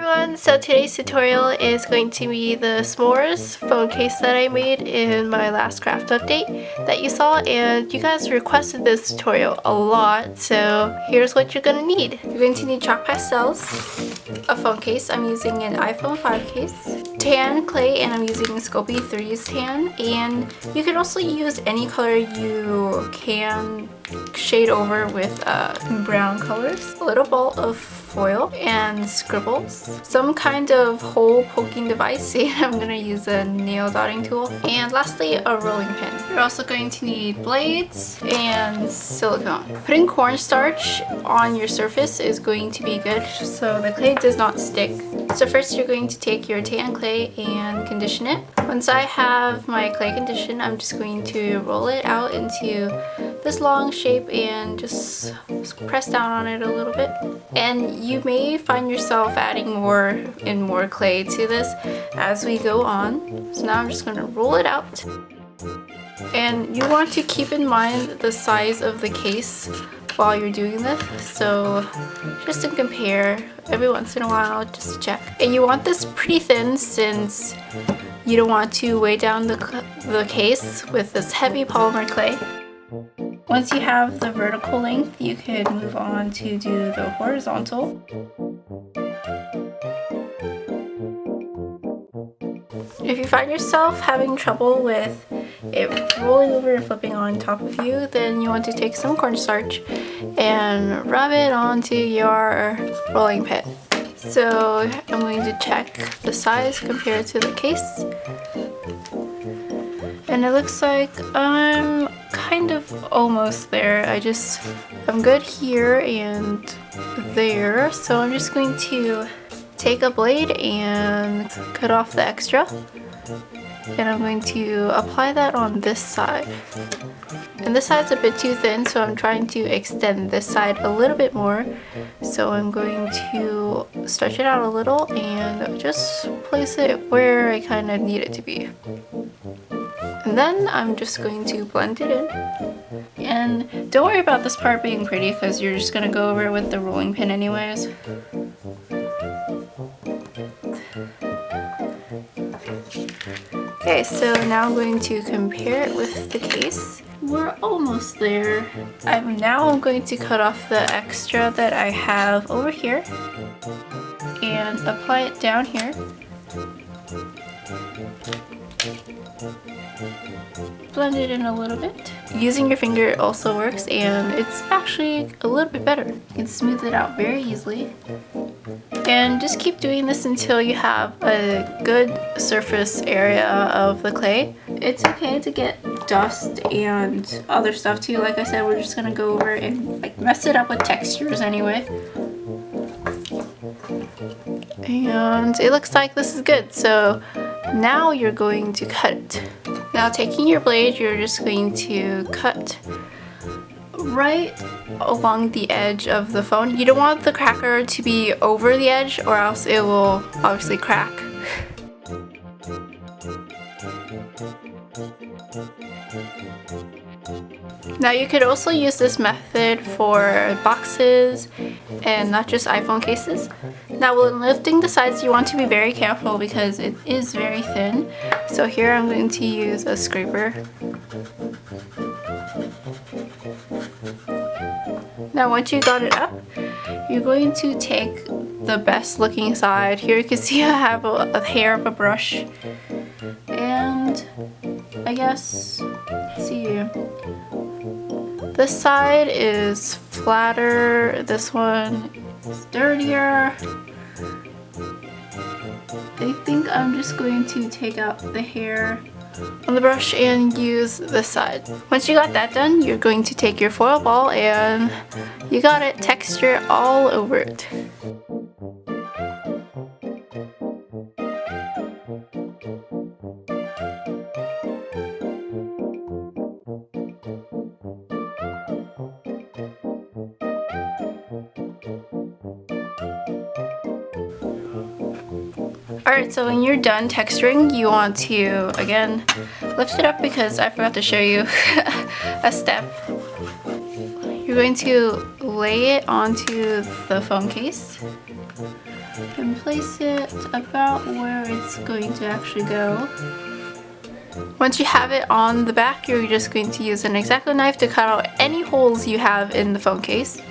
everyone, so today's tutorial is going to be the s'mores phone case that I made in my last craft update that you saw, and you guys requested this tutorial a lot, so here's what you're gonna need. You're going to need chalk pastels, a phone case. I'm using an iPhone 5 case, tan clay, and I'm using Scoopy 3's tan, and you can also use any color you can shade over with brown colors, a little ball of foil and scribbles, some kind of hole poking device, and I'm gonna use a nail dotting tool, and lastly a rolling pin. You're also going to need blades and silicone. Putting cornstarch on your surface is going to be good so the clay does not stick. So first you're going to take your tan clay and condition it. Once I have my clay conditioned, I'm just going to roll it out into this long shape and just press down on it a little bit. And you may find yourself adding more and more clay to this as we go on. So now I'm just going to roll it out. And you want to keep in mind the size of the case while you're doing this, so just to compare every once in a while just to check. And you want this pretty thin since you don't want to weigh down the case with this heavy polymer clay. Once you have the vertical length, you can move on to do the horizontal. If you find yourself having trouble with it rolling over and flipping on top of you, then you want to take some cornstarch and rub it onto your rolling pin. So I'm going to check the size compared to the case. And it looks like I'm kind of almost there. I'm good here and there. So I'm just going to take a blade and cut off the extra. And I'm going to apply that on this side. And this side's a bit too thin, so I'm trying to extend this side a little bit more. So I'm going to stretch it out a little and just place it where I kind of need it to be. And then I'm just going to blend it in. And don't worry about this part being pretty because you're just going to go over it with the rolling pin anyways. Okay, so now I'm going to compare it with the case. We're almost there. I'm going to cut off the extra that I have over here and apply it down here. Blend it in a little bit. Using your finger also works, and it's actually a little bit better. You can smooth it out very easily. And just keep doing this until you have a good surface area of the clay. It's okay to get dust and other stuff too. Like I said, we're just gonna go over and mess it up with textures anyway. And it looks like this is good. So now you're going to cut it. Now taking your blade, you're just going to cut right along the edge of the phone. You don't want the cracker to be over the edge or else it will obviously crack. Now you could also use this method for boxes and not just iPhone cases. Now when lifting the sides, you want to be very careful because it is very thin. So here I'm going to use a scraper. Now once you got it up, you're going to take the best looking side. Here you can see I have a hair of a brush. And I guess, let's see, this side is flatter, this one is dirtier. I think I'm just going to take out the hair on the brush and use this side. Once you got that done, you're going to take your foil ball and you got it, texture all over it. Alright, so when you're done texturing, you want to, again, lift it up because I forgot to show you a step. You're going to lay it onto the phone case and place it about where it's going to actually go. Once you have it on the back, you're just going to use an X-Acto knife to cut out any holes you have in the phone case.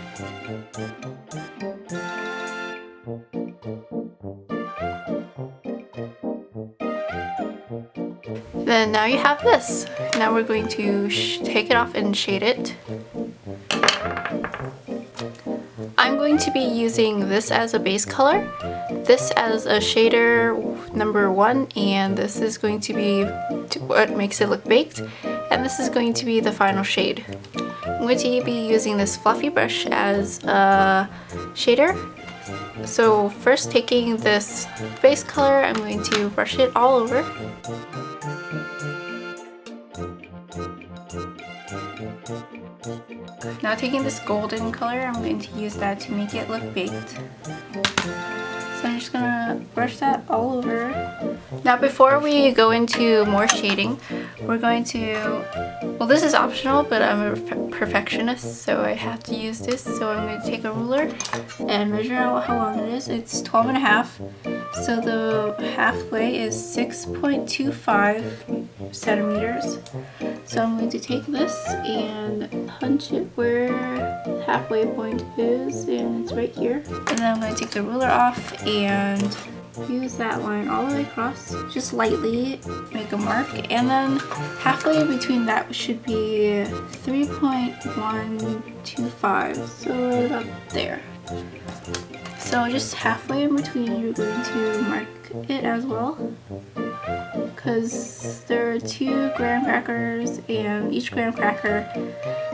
Then now you have this. Now we're going to take it off and shade it. I'm going to be using this as a base color, this as a shader number 1, and this is going to be what makes it look baked, and this is going to be the final shade. I'm going to be using this fluffy brush as a shader. So first, taking this base color, I'm going to brush it all over. Now taking this golden color, I'm going to use that to make it look baked. So I'm just gonna brush that all over. Now before we go into more shading, we're going to, well, this is optional, but I'm a perfectionist, so I have to use this. So I'm going to take a ruler and measure out how long it is. It's 12.5. So the halfway is 6.25 centimeters. So I'm going to take this and punch it where the halfway point is, and it's right here. And then I'm going to take the ruler off and use that line all the way across. Just lightly make a mark, and then halfway in between that should be 3.125. So right about there. So just halfway in between, you're going to mark it as well, because there are 2 graham crackers, and each graham cracker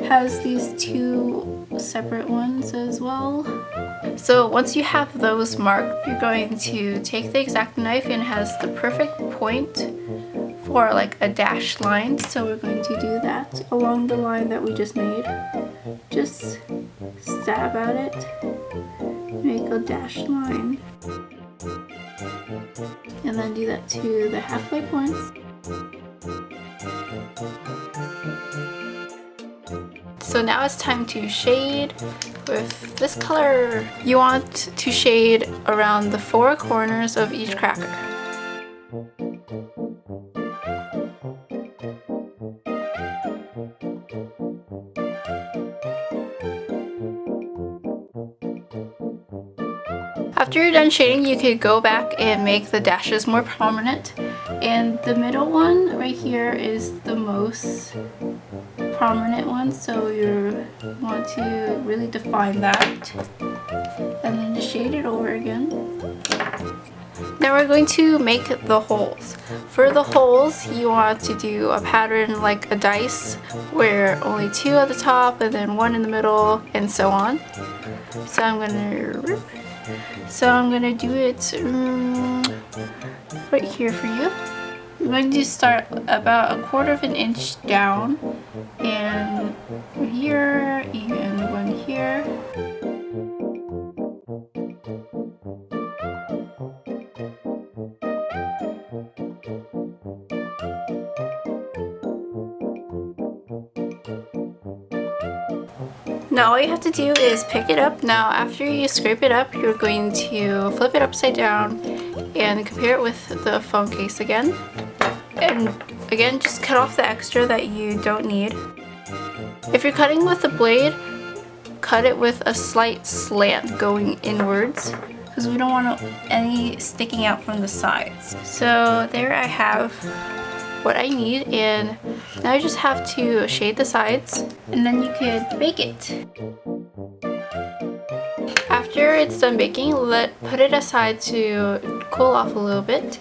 has these 2 separate ones as well. So once you have those marked, you're going to take the X-Acto knife, and it has the perfect point for like a dashed line. So we're going to do that along the line that we just made. Just stab at it, make a dashed line, and then do that to the halfway points. So now it's time to shade with this color. You want to shade around the 4 corners of each cracker. After you're done shading, you could go back and make the dashes more prominent. And the middle one right here is the most prominent one, so you want to really define that. And then just shade it over again. Now we're going to make the holes. For the holes, you want to do a pattern like a dice, where only 2 at the top and then 1 in the middle, and so on. So I'm gonna do it right here for you. We're going to start about 1/4 of an inch down, and one here, and one here. Now all you have to do is pick it up. Now after you scrape it up, you're going to flip it upside down and compare it with the phone case again. And again, just cut off the extra that you don't need. If you're cutting with a blade, cut it with a slight slant going inwards, because we don't want any sticking out from the sides. So there I have what I need, and now I just have to shade the sides, and then you could bake it. After it's done baking, put it aside to cool off a little bit,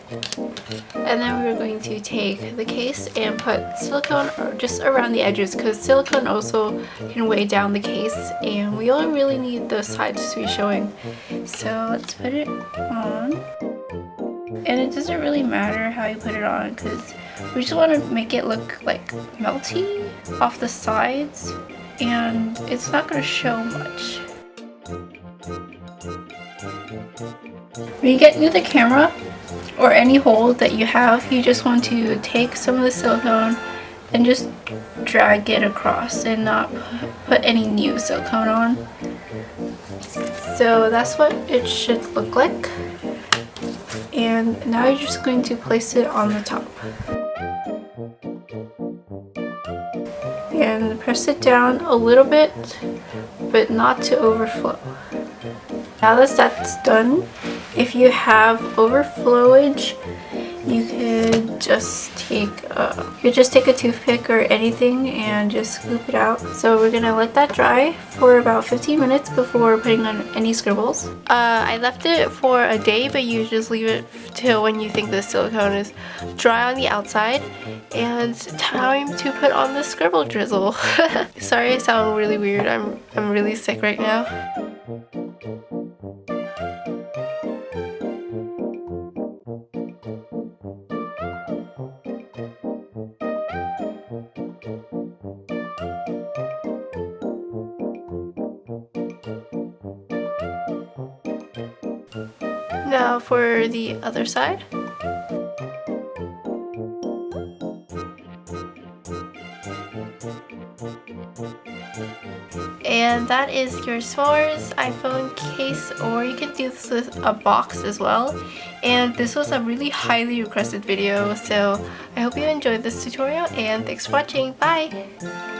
and then we're going to take the case and put silicone just around the edges, because silicone also can weigh down the case, and we only really need the sides to be showing. So let's put it on, and it doesn't really matter how you put it on, because we just want to make it look like melty off the sides, and it's not going to show much. When you get near the camera or any hole that you have, you just want to take some of the silicone and just drag it across and not put any new silicone on. So that's what it should look like. And now you're just going to place it on the top. And press it down a little bit, but not to overflow. Now that that's done, if you have overflowage, you could just take a toothpick or anything and just scoop it out. So we're gonna let that dry for about 15 minutes before putting on any scribbles. I left it for a day, but you just leave it till when you think the silicone is dry on the outside. And time to put on the scribble drizzle. Sorry I sound really weird. I'm really sick right now. Now for the other side. And that is your s'mores iPhone case, or you can do this with a box as well. And this was a really highly requested video, so I hope you enjoyed this tutorial, and thanks for watching. Bye!